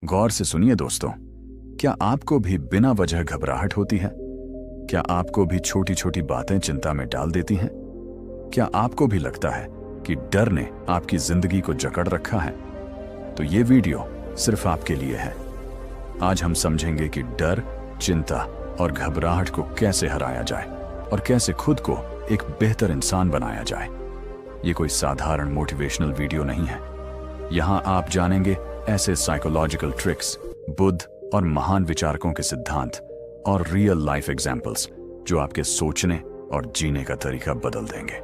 गौर से सुनिए दोस्तों, क्या आपको भी बिना वजह घबराहट होती है? क्या आपको भी छोटी छोटी बातें चिंता में डाल देती हैं? क्या आपको भी लगता है कि डर ने आपकी जिंदगी को जकड़ रखा है? तो ये वीडियो सिर्फ आपके लिए है। आज हम समझेंगे कि डर, चिंता और घबराहट को कैसे हराया जाए और कैसे खुद को एक बेहतर इंसान बनाया जाए। ये कोई साधारण मोटिवेशनल वीडियो नहीं है। यहाँ आप जानेंगे ऐसे साइकोलॉजिकल ट्रिक्स, बुद्ध और महान विचारकों के सिद्धांत और रियल लाइफ एग्जाम्पल्स जो आपके सोचने और जीने का तरीका बदल देंगे।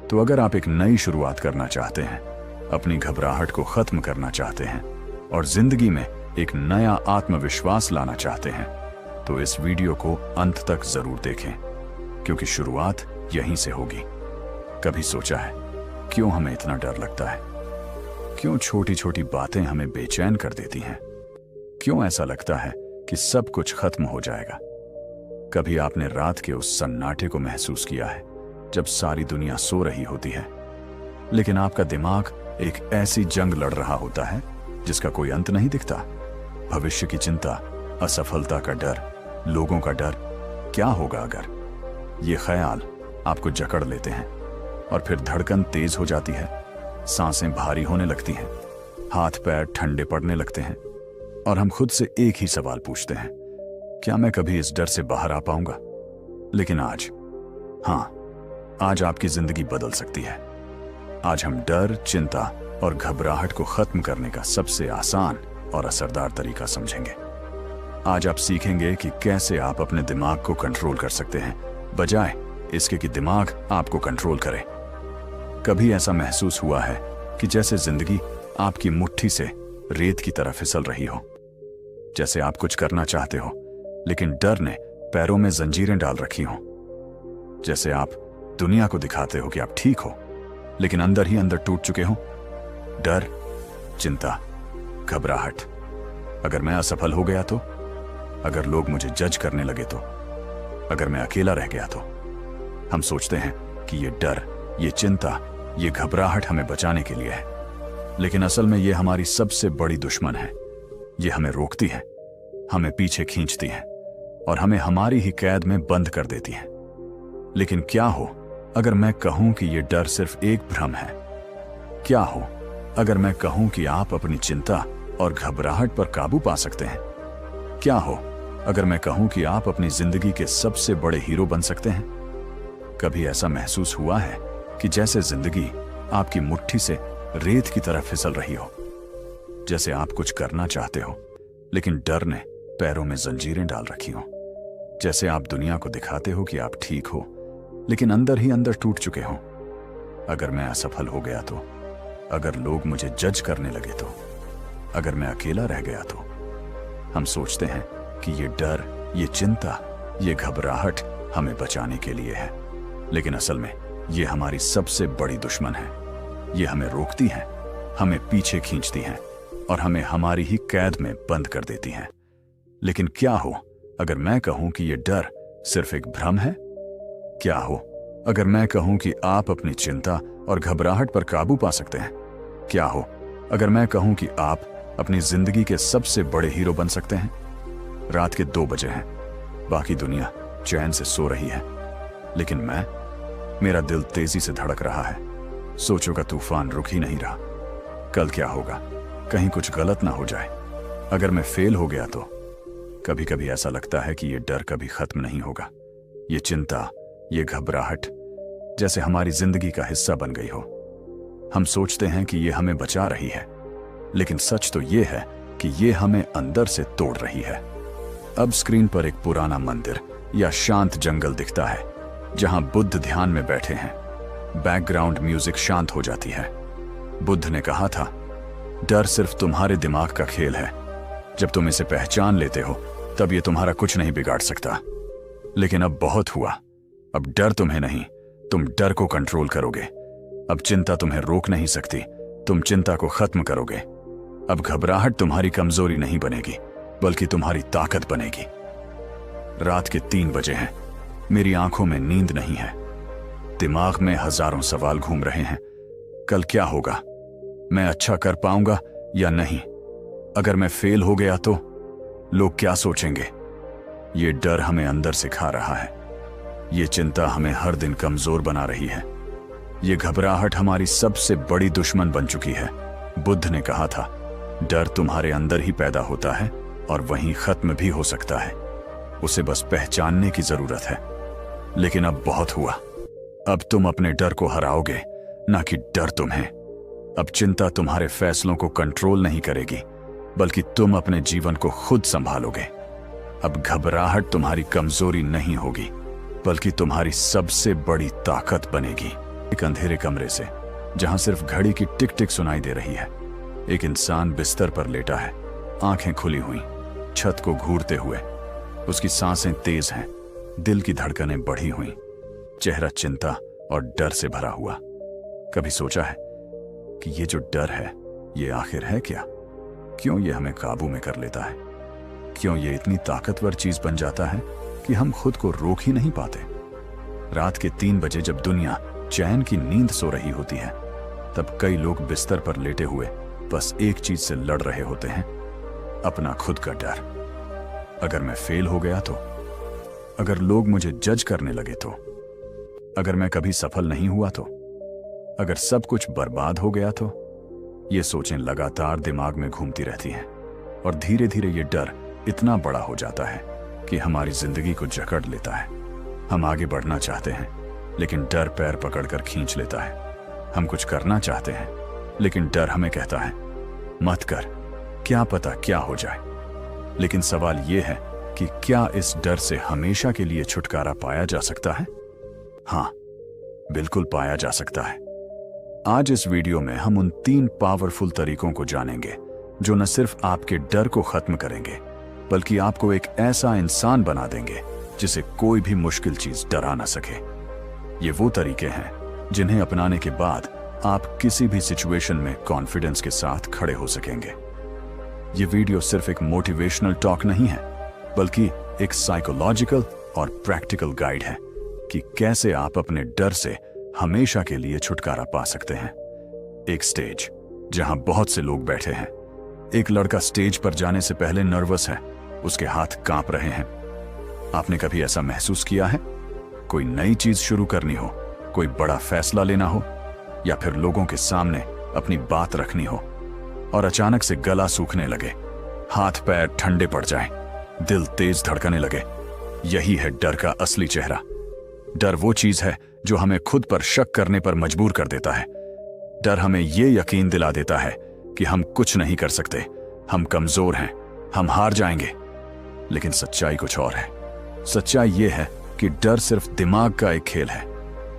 तो अगर आप एक नई शुरुआत करना चाहते हैं, अपनी घबराहट को खत्म करना चाहते हैं और जिंदगी में एक नया आत्मविश्वास लाना चाहते हैं, तो इस वीडियो को अंत तक जरूर देखें, क्योंकि शुरुआत यहीं से होगी। कभी सोचा है क्यों हमें इतना डर लगता है? क्यों छोटी छोटी बातें हमें बेचैन कर देती हैं? क्यों ऐसा लगता है कि सब कुछ खत्म हो जाएगा? कभी आपने रात के उस सन्नाटे को महसूस किया है जब सारी दुनिया सो रही होती है, लेकिन आपका दिमाग एक ऐसी जंग लड़ रहा होता है जिसका कोई अंत नहीं दिखता? भविष्य की चिंता, असफलता का डर, लोगों का डर, क्या होगा अगर? ये ख्याल आपको जकड़ लेते हैं और फिर धड़कन तेज हो जाती है, सांसें भारी होने लगती हैं, हाथ पैर ठंडे पड़ने लगते हैं और हम खुद से एक ही सवाल पूछते हैं, क्या मैं कभी इस डर से बाहर आ पाऊंगा? लेकिन आज, हाँ, आज आपकी जिंदगी बदल सकती है। आज हम डर, चिंता और घबराहट को खत्म करने का सबसे आसान और असरदार तरीका समझेंगे। आज आप सीखेंगे कि कैसे आप अपने दिमाग को कंट्रोल कर सकते हैं, बजाय इसके कि दिमाग आपको कंट्रोल करे। कभी ऐसा महसूस हुआ है कि जैसे जिंदगी आपकी मुट्ठी से रेत की तरह फिसल रही हो? जैसे आप कुछ करना चाहते हो लेकिन डर ने पैरों में जंजीरें डाल रखी हो? जैसे आप दुनिया को दिखाते हो कि आप ठीक हो, लेकिन अंदर ही अंदर टूट चुके हो? डर, चिंता, घबराहट। अगर मैं असफल हो गया तो? अगर लोग मुझे जज करने लगे तो? अगर मैं अकेला रह गया तो? हम सोचते हैं कि ये डर, ये चिंता, ये घबराहट हमें बचाने के लिए है, लेकिन असल में ये हमारी सबसे बड़ी दुश्मन है। ये हमें रोकती है, हमें पीछे खींचती है और हमें हमारी ही कैद में बंद कर देती है। लेकिन क्या हो अगर मैं कहूं कि ये डर सिर्फ एक भ्रम है? क्या हो अगर मैं कहूं कि आप अपनी चिंता और घबराहट पर काबू पा सकते हैं? क्या हो अगर मैं कहूं कि आप अपनी जिंदगी के सबसे बड़े हीरो बन सकते हैं? कभी ऐसा महसूस हुआ है कि जैसे जिंदगी आपकी मुट्ठी से रेत की तरह फिसल रही हो? जैसे आप कुछ करना चाहते हो लेकिन डर ने पैरों में जंजीरें डाल रखी हो? जैसे आप दुनिया को दिखाते हो कि आप ठीक हो, लेकिन अंदर ही अंदर टूट चुके हो? अगर मैं असफल हो गया तो? अगर लोग मुझे जज करने लगे तो? अगर मैं अकेला रह गया तो? हम सोचते हैं कि ये डर, ये चिंता, ये घबराहट हमें बचाने के लिए है, लेकिन असल में ये हमारी सबसे बड़ी दुश्मन है। ये हमें रोकती है, हमें पीछे खींचती है और हमें हमारी ही कैद में बंद कर देती हैं। लेकिन क्या हो अगर मैं कहूं कि ये डर सिर्फ एक भ्रम है? क्या हो अगर मैं कहूं कि आप अपनी चिंता और घबराहट पर काबू पा सकते हैं? क्या हो अगर मैं कहूं कि आप अपनी जिंदगी के सबसे बड़े हीरो बन सकते हैं? रात के 2 बजे हैं, बाकी दुनिया चैन से सो रही है, लेकिन मेरा दिल तेजी से धड़क रहा है। सोचों का तूफान रुक ही नहीं रहा। कल क्या होगा? कहीं कुछ गलत ना हो जाए। अगर मैं फेल हो गया तो? कभी कभी ऐसा लगता है कि ये डर कभी खत्म नहीं होगा। ये चिंता, ये घबराहट जैसे हमारी जिंदगी का हिस्सा बन गई हो। हम सोचते हैं कि ये हमें बचा रही है, लेकिन सच तो ये है कि ये हमें अंदर से तोड़ रही है। अब स्क्रीन पर एक पुराना मंदिर या शांत जंगल दिखता है जहां बुद्ध ध्यान में बैठे हैं। बैकग्राउंड म्यूजिक शांत हो जाती है। बुद्ध ने कहा था, डर सिर्फ तुम्हारे दिमाग का खेल है। जब तुम इसे पहचान लेते हो तब ये तुम्हारा कुछ नहीं बिगाड़ सकता। लेकिन अब बहुत हुआ। अब डर तुम्हें नहीं, तुम डर को कंट्रोल करोगे। अब चिंता तुम्हें रोक नहीं सकती, तुम चिंता को खत्म करोगे। अब घबराहट तुम्हारी कमजोरी नहीं बनेगी, बल्कि तुम्हारी ताकत बनेगी। रात के 3 बजे हैं, मेरी आंखों में नींद नहीं है, दिमाग में हजारों सवाल घूम रहे हैं। कल क्या होगा? मैं अच्छा कर पाऊंगा या नहीं? अगर मैं फेल हो गया तो लोग क्या सोचेंगे? ये डर हमें अंदर से खा रहा है। ये चिंता हमें हर दिन कमजोर बना रही है। ये घबराहट हमारी सबसे बड़ी दुश्मन बन चुकी है। बुद्ध ने कहा था, डर तुम्हारे अंदर ही पैदा होता है और वहीं खत्म भी हो सकता है। उसे बस पहचानने की जरूरत है। लेकिन अब बहुत हुआ। अब तुम अपने डर को हराओगे, ना कि डर तुम्हें। अब चिंता तुम्हारे फैसलों को कंट्रोल नहीं करेगी, बल्कि तुम अपने जीवन को खुद संभालोगे। अब घबराहट तुम्हारी कमजोरी नहीं होगी, बल्कि तुम्हारी सबसे बड़ी ताकत बनेगी। एक अंधेरे कमरे से, जहां सिर्फ घड़ी की टिक टिक सुनाई दे रही है, एक इंसान बिस्तर पर लेटा है, आंखें खुली हुई, छत को घूरते हुए। उसकी सांसें तेज हैं, दिल की धड़कनें बढ़ी हुई, चेहरा चिंता और डर से भरा हुआ। कभी सोचा है कि ये जो डर है, ये आखिर है क्या? क्यों ये हमें काबू में कर लेता है? क्यों ये इतनी ताकतवर चीज बन जाता है कि हम खुद को रोक ही नहीं पाते? रात के 3 बजे जब दुनिया चैन की नींद सो रही होती है, तब कई लोग बिस्तर पर लेटे हुए बस एक चीज से लड़ रहे होते हैं, अपना खुद का डर। अगर मैं फेल हो गया तो? अगर लोग मुझे जज करने लगे तो? अगर मैं कभी सफल नहीं हुआ तो? अगर सब कुछ बर्बाद हो गया तो? ये सोचें लगातार दिमाग में घूमती रहती हैं, और धीरे धीरे ये डर इतना बड़ा हो जाता है कि हमारी जिंदगी को जकड़ लेता है। हम आगे बढ़ना चाहते हैं, लेकिन डर पैर पकड़कर खींच लेता है। हम कुछ करना चाहते हैं, लेकिन डर हमें कहता है, मत कर, क्या पता क्या हो जाए। लेकिन सवाल यह है कि क्या इस डर से हमेशा के लिए छुटकारा पाया जा सकता है? हाँ, बिल्कुल पाया जा सकता है। आज इस वीडियो में हम उन 3 पावरफुल तरीकों को जानेंगे जो न सिर्फ आपके डर को खत्म करेंगे, बल्कि आपको एक ऐसा इंसान बना देंगे जिसे कोई भी मुश्किल चीज डरा ना सके। ये वो तरीके हैं जिन्हें अपनाने के बाद आप किसी भी सिचुएशन में कॉन्फिडेंस के साथ खड़े हो सकेंगे। ये वीडियो सिर्फ एक मोटिवेशनल टॉक नहीं है, बल्कि एक साइकोलॉजिकल और प्रैक्टिकल गाइड है कि कैसे आप अपने डर से हमेशा के लिए छुटकारा पा सकते हैं। एक स्टेज जहां बहुत से लोग बैठे हैं। एक लड़का स्टेज पर जाने से पहले नर्वस है, उसके हाथ कांप रहे हैं। आपने कभी ऐसा महसूस किया है? कोई नई चीज शुरू करनी हो, कोई बड़ा फैसला लेना हो, या फिर लोगों के सामने अपनी बात रखनी हो, और अचानक से गला सूखने लगे, हाथ पैर ठंडे पड़ जाएं, दिल तेज धड़कने लगे। यही है डर का असली चेहरा। डर वो चीज है जो हमें खुद पर शक करने पर मजबूर कर देता है। डर हमें ये यकीन दिला देता है कि हम कुछ नहीं कर सकते, हम कमजोर हैं, हम हार जाएंगे। लेकिन सच्चाई कुछ और है। सच्चाई ये है कि डर सिर्फ दिमाग का एक खेल है।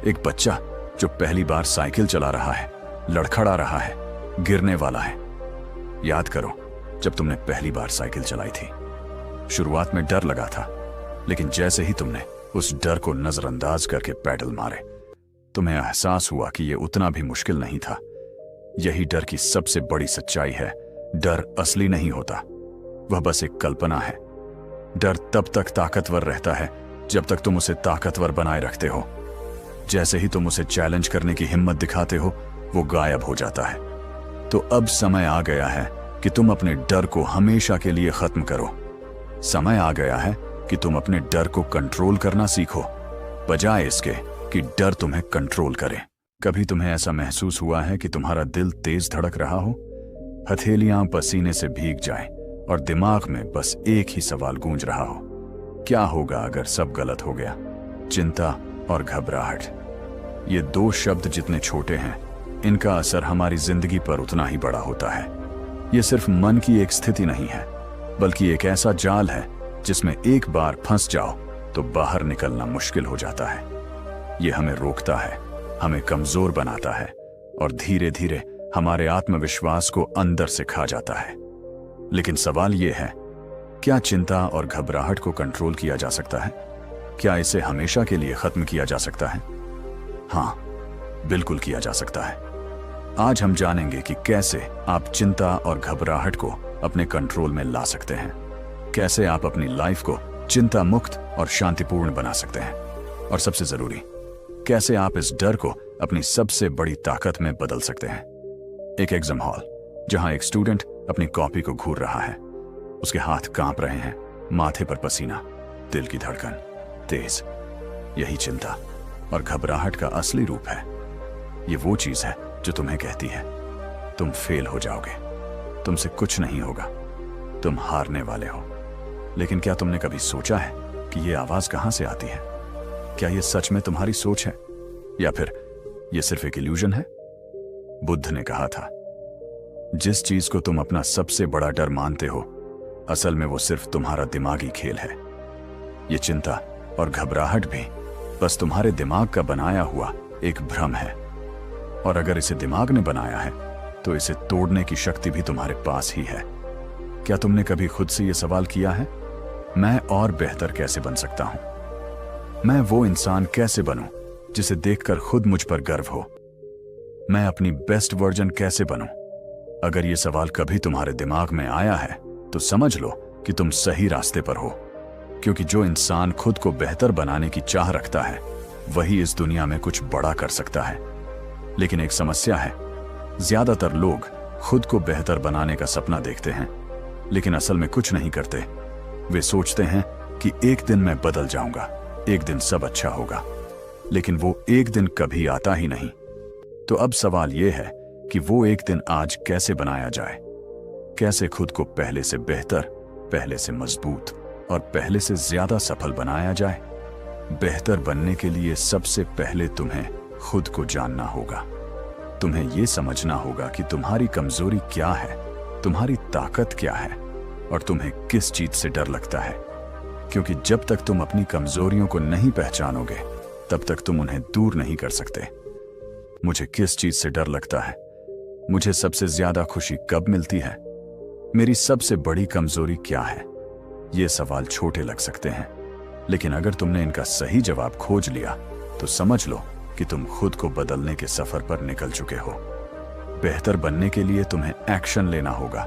एक बच्चा जो पहली बार साइकिल चला रहा है, लड़खड़ा रहा है, गिरने वाला है। याद करो जब तुमने पहली बार साइकिल चलाई थी। शुरुआत में डर लगा था, लेकिन जैसे ही तुमने उस डर को नजरअंदाज करके पैडल मारे, तुम्हें एहसास हुआ कि यह उतना भी मुश्किल नहीं था। यही डर की सबसे बड़ी सच्चाई है। डर असली नहीं होता, वह बस एक कल्पना है। डर तब तक ताकतवर रहता है जब तक तुम उसे ताकतवर बनाए रखते हो। जैसे ही तुम उसे चैलेंज करने की हिम्मत दिखाते हो, वो गायब हो जाता है। तो अब समय आ गया है कि तुम अपने डर को हमेशा के लिए खत्म करो। समय आ गया है कि तुम अपने डर को कंट्रोल करना सीखो, बजाय इसके कि डर तुम्हें कंट्रोल करे। कभी तुम्हें ऐसा महसूस हुआ है कि तुम्हारा दिल तेज धड़क रहा हो, हथेलियां पसीने से भीग जाएं और दिमाग में बस एक ही सवाल गूंज रहा हो, क्या होगा अगर सब गलत हो गया? चिंता और घबराहट, ये 2 शब्द जितने छोटे हैं, इनका असर हमारी जिंदगी पर उतना ही बड़ा होता है। ये सिर्फ मन की एक स्थिति नहीं है, बल्कि एक ऐसा जाल है जिसमें एक बार फंस जाओ तो बाहर निकलना मुश्किल हो जाता है। ये हमें रोकता है, हमें कमजोर बनाता है और धीरे धीरे हमारे आत्मविश्वास को अंदर से खा जाता है। लेकिन सवाल यह है, क्या चिंता और घबराहट को कंट्रोल किया जा सकता है? क्या इसे हमेशा के लिए खत्म किया जा सकता है? हाँ, बिल्कुल किया जा सकता है। आज हम जानेंगे कि कैसे आप चिंता और घबराहट को अपने कंट्रोल में ला सकते हैं, कैसे आप अपनी लाइफ को चिंता मुक्त और शांतिपूर्ण बना सकते हैं, और सबसे जरूरी, कैसे आप इस डर को अपनी सबसे बड़ी ताकत में बदल सकते हैं। एक एग्जाम हॉल जहां एक स्टूडेंट अपनी कॉपी को घूर रहा है। उसके हाथ कांप रहे हैं, माथे पर पसीना, दिल की धड़कन तेज। यही चिंता और घबराहट का असली रूप है। ये वो चीज है जो तुम्हें कहती है तुम फेल हो जाओगे, तुमसे कुछ नहीं होगा, तुम हारने वाले हो। लेकिन क्या तुमने कभी सोचा है कि ये आवाज कहां से आती है? क्या ये सच में तुम्हारी सोच है या फिर ये सिर्फ एक इल्यूजन है? बुद्ध ने कहा था, जिस चीज को तुम अपना सबसे बड़ा डर मानते हो, असल में वो सिर्फ तुम्हारा दिमागी खेल है। ये चिंता और घबराहट भी बस तुम्हारे दिमाग का बनाया हुआ एक भ्रम है। और अगर इसे दिमाग ने बनाया है तो इसे तोड़ने की शक्ति भी तुम्हारे पास ही है। क्या तुमने कभी खुद से यह सवाल किया है, मैं और बेहतर कैसे बन सकता हूं? मैं वो इंसान कैसे बनूं जिसे देखकर खुद मुझ पर गर्व हो? मैं अपनी बेस्ट वर्जन कैसे बनूं? अगर यह सवाल कभी तुम्हारे दिमाग में आया है तो समझ लो कि तुम सही रास्ते पर हो। क्योंकि जो इंसान खुद को बेहतर बनाने की चाह रखता है वही इस दुनिया में कुछ बड़ा कर सकता है। लेकिन एक समस्या है, ज्यादातर लोग खुद को बेहतर बनाने का सपना देखते हैं लेकिन असल में कुछ नहीं करते। वे सोचते हैं कि एक दिन मैं बदल जाऊंगा, एक दिन सब अच्छा होगा, लेकिन वो एक दिन कभी आता ही नहीं। तो अब सवाल यह है कि वो एक दिन आज कैसे बनाया जाए? कैसे खुद को पहले से बेहतर, पहले से मजबूत और पहले से ज्यादा सफल बनाया जाए? बेहतर बनने के लिए सबसे पहले तुम्हें खुद को जानना होगा। तुम्हें यह समझना होगा कि तुम्हारी कमजोरी क्या है, तुम्हारी ताकत क्या है और तुम्हें किस चीज से डर लगता है। क्योंकि जब तक तुम अपनी कमजोरियों को नहीं पहचानोगे तब तक तुम उन्हें दूर नहीं कर सकते। मुझे किस चीज से डर लगता है, मुझे सबसे ज्यादा खुशी कब मिलती है, मेरी सबसे बड़ी कमजोरी क्या है, ये सवाल छोटे लग सकते हैं लेकिन अगर तुमने इनका सही जवाब खोज लिया तो समझ लो कि तुम खुद को बदलने के सफर पर निकल चुके हो। बेहतर बनने के लिए तुम्हें एक्शन लेना होगा।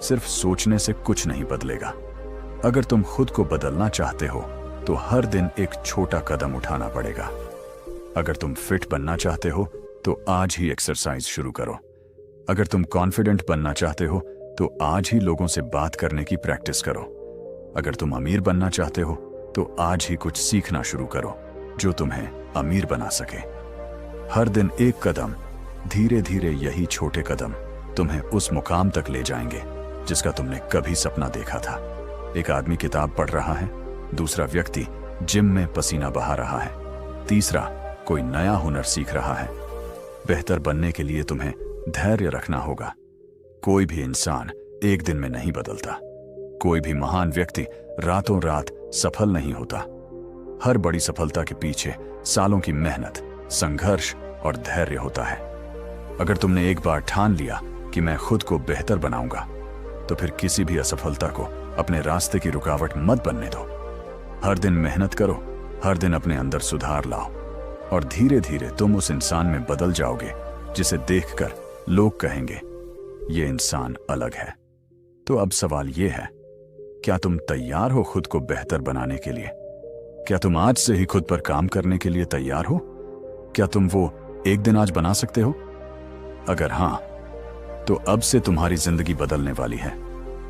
सिर्फ सोचने से कुछ नहीं बदलेगा। अगर तुम खुद को बदलना चाहते हो तो हर दिन एक छोटा कदम उठाना पड़ेगा। अगर तुम फिट बनना चाहते हो तो आज ही एक्सरसाइज शुरू करो। अगर तुम कॉन्फिडेंट बनना चाहते हो तो आज ही लोगों से बात करने की प्रैक्टिस करो। अगर तुम अमीर बनना चाहते हो तो आज ही कुछ सीखना शुरू करो जो तुम्हें अमीर बना सके। हर दिन एक कदम, धीरे धीरे यही छोटे कदम तुम्हें उस मुकाम तक ले जाएंगे जिसका तुमने कभी सपना देखा था। एक आदमी किताब पढ़ रहा है, दूसरा व्यक्ति जिम में पसीना बहा रहा है, तीसरा कोई नया हुनर सीख रहा है। बेहतर बनने के लिए तुम्हें धैर्य रखना होगा। कोई भी इंसान एक दिन में नहीं बदलता। कोई भी महान व्यक्ति रातों रात सफल नहीं होता। हर बड़ी सफलता के पीछे सालों की मेहनत, संघर्ष और धैर्य होता है। अगर तुमने एक बार ठान लिया कि मैं खुद को बेहतर बनाऊंगा तो फिर किसी भी असफलता को अपने रास्ते की रुकावट मत बनने दो। हर दिन मेहनत करो, हर दिन अपने अंदर सुधार लाओ और धीरे धीरे तुम उस इंसान में बदल जाओगे जिसे देखकर लोग कहेंगे ये इंसान अलग है। तो अब सवाल ये है, क्या तुम तैयार हो खुद को बेहतर बनाने के लिए? क्या तुम आज से ही खुद पर काम करने के लिए तैयार हो? क्या तुम वो एक दिन आज बना सकते हो? अगर हां, तो अब से तुम्हारी जिंदगी बदलने वाली है,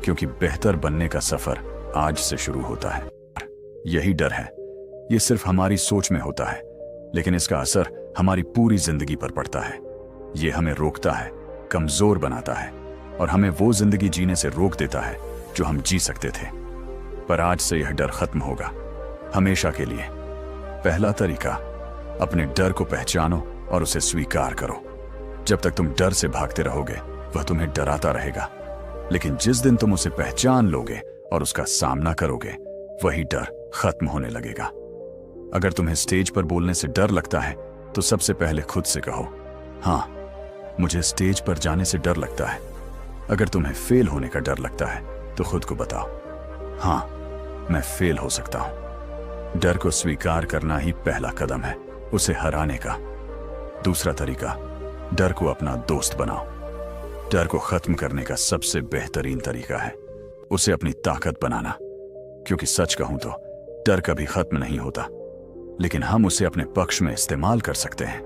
क्योंकि बेहतर बनने का सफर आज से शुरू होता है। यही डर है, ये सिर्फ हमारी सोच में होता है, लेकिन इसका असर हमारी पूरी जिंदगी पर पड़ता है। ये हमें रोकता है, कमजोर बनाता है और हमें वो जिंदगी जीने से रोक देता है जो हम जी सकते थे। पर आज से यह डर खत्म होगा, हमेशा के लिए। पहला तरीका, अपने डर को पहचानो और उसे स्वीकार करो। जब तक तुम डर से भागते रहोगे वह तुम्हें डराता रहेगा, लेकिन जिस दिन तुम उसे पहचान लोगे और उसका सामना करोगे वही डर खत्म होने लगेगा। अगर तुम्हें स्टेज पर बोलने से डर लगता है तो सबसे पहले खुद से कहो, हाँ, मुझे स्टेज पर जाने से डर लगता है। अगर तुम्हें फेल होने का डर लगता है तो खुद को बताओ, हाँ, मैं फेल हो सकता हूं। डर को स्वीकार करना ही पहला कदम है उसे हराने का। दूसरा तरीका, डर को अपना दोस्त बनाओ। डर को खत्म करने का सबसे बेहतरीन तरीका है उसे अपनी ताकत बनाना। क्योंकि सच कहूं तो डर कभी खत्म नहीं होता, लेकिन हम उसे अपने पक्ष में इस्तेमाल कर सकते हैं।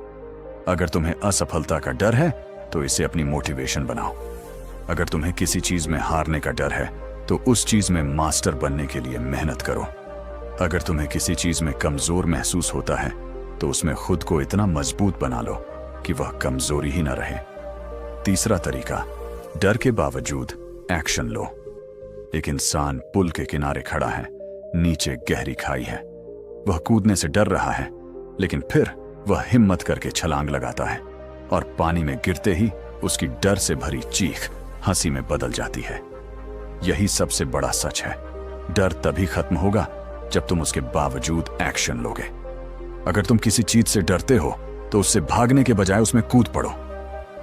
अगर तुम्हें असफलता का डर है तो इसे अपनी मोटिवेशन बनाओ। अगर तुम्हें किसी चीज में हारने का डर है तो उस चीज में मास्टर बनने के लिए मेहनत करो। अगर तुम्हें किसी चीज में कमजोर महसूस होता है तो उसमें खुद को इतना मजबूत बना लो कि वह कमजोरी ही न रहे। तीसरा तरीका, डर के बावजूद एक्शन लो। एक इंसान पुल के किनारे खड़ा है, नीचे गहरी खाई है। वह कूदने से डर रहा है, लेकिन फिर वह हिम्मत करके छलांग लगाता है और पानी में गिरते ही उसकी डर से भरी चीख हंसी में बदल जाती है। यही सबसे बड़ा सच है। डर तभी खत्म होगा जब तुम उसके बावजूद एक्शन लोगे। अगर तुम किसी चीज से डरते हो तो उससे भागने के बजाय उसमें कूद पड़ो।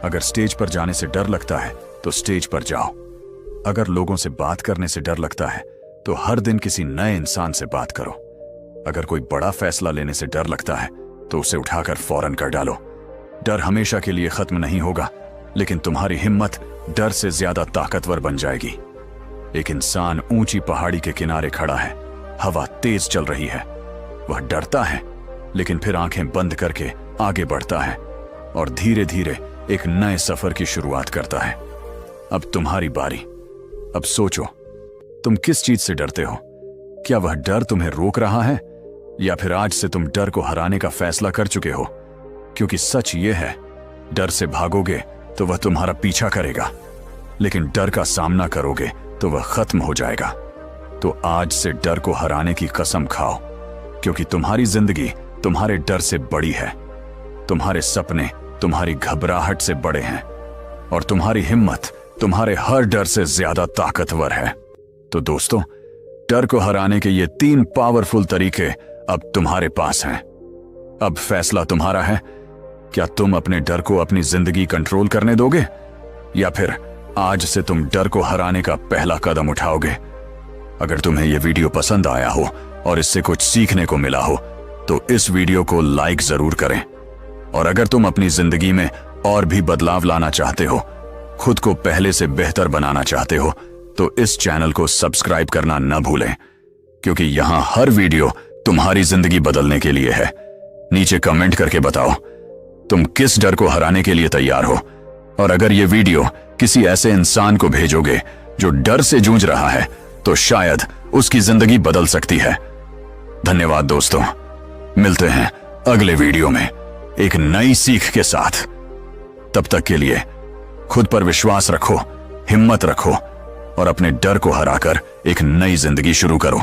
अगर स्टेज पर जाने से डर लगता है तो स्टेज पर जाओ। अगर लोगों से बात करने से डर लगता है तो हर दिन किसी नए इंसान से बात करो। अगर कोई बड़ा फैसला लेने से डर लगता है तो उसे उठाकर फौरन कर डालो। डर हमेशा के लिए खत्म नहीं होगा, लेकिन तुम्हारी हिम्मत डर से ज्यादा ताकतवर बन जाएगी। एक इंसान ऊंची पहाड़ी के किनारे खड़ा है, हवा तेज चल रही है। वह डरता है, लेकिन फिर आंखें बंद करके आगे बढ़ता है और धीरे धीरे एक नए सफर की शुरुआत करता है। अब तुम्हारी बारी। अब सोचो, तुम किस चीज से डरते हो? क्या वह डर तुम्हें रोक रहा है, या फिर आज से तुम डर को हराने का फैसला कर चुके हो? क्योंकि सच ये है, डर से भागोगे तो वह तुम्हारा पीछा करेगा, लेकिन डर का सामना करोगे तो वह खत्म हो जाएगा। तो आज से डर को हराने की कसम खाओ, क्योंकि तुम्हारी जिंदगी तुम्हारे डर से बड़ी है। तुम्हारे सपने तुम्हारी घबराहट से बड़े हैं और तुम्हारी हिम्मत तुम्हारे हर डर से ज्यादा ताकतवर है। तो दोस्तों, डर को हराने के ये 3 पावरफुल तरीके अब तुम्हारे पास हैं। अब फैसला तुम्हारा है। क्या तुम अपने डर को अपनी जिंदगी कंट्रोल करने दोगे, या फिर आज से तुम डर को हराने का पहला कदम उठाओगे? अगर तुम्हें यह वीडियो पसंद आया हो और इससे कुछ सीखने को मिला हो तो इस वीडियो को लाइक जरूर करें। और अगर तुम अपनी जिंदगी में और भी बदलाव लाना चाहते हो, खुद को पहले से बेहतर बनाना चाहते हो, तो इस चैनल को सब्सक्राइब करना न भूलें, क्योंकि यहां हर वीडियो तुम्हारी जिंदगी बदलने के लिए है। नीचे कमेंट करके बताओ तुम किस डर को हराने के लिए तैयार हो, और अगर यह वीडियो किसी ऐसे इंसान को भेजोगे जो डर से जूझ रहा है तो शायद उसकी जिंदगी बदल सकती है। धन्यवाद दोस्तों, मिलते हैं अगले वीडियो में एक नई सीख के साथ। तब तक के लिए खुद पर विश्वास रखो, हिम्मत रखो और अपने डर को हराकर एक नई जिंदगी शुरू करो।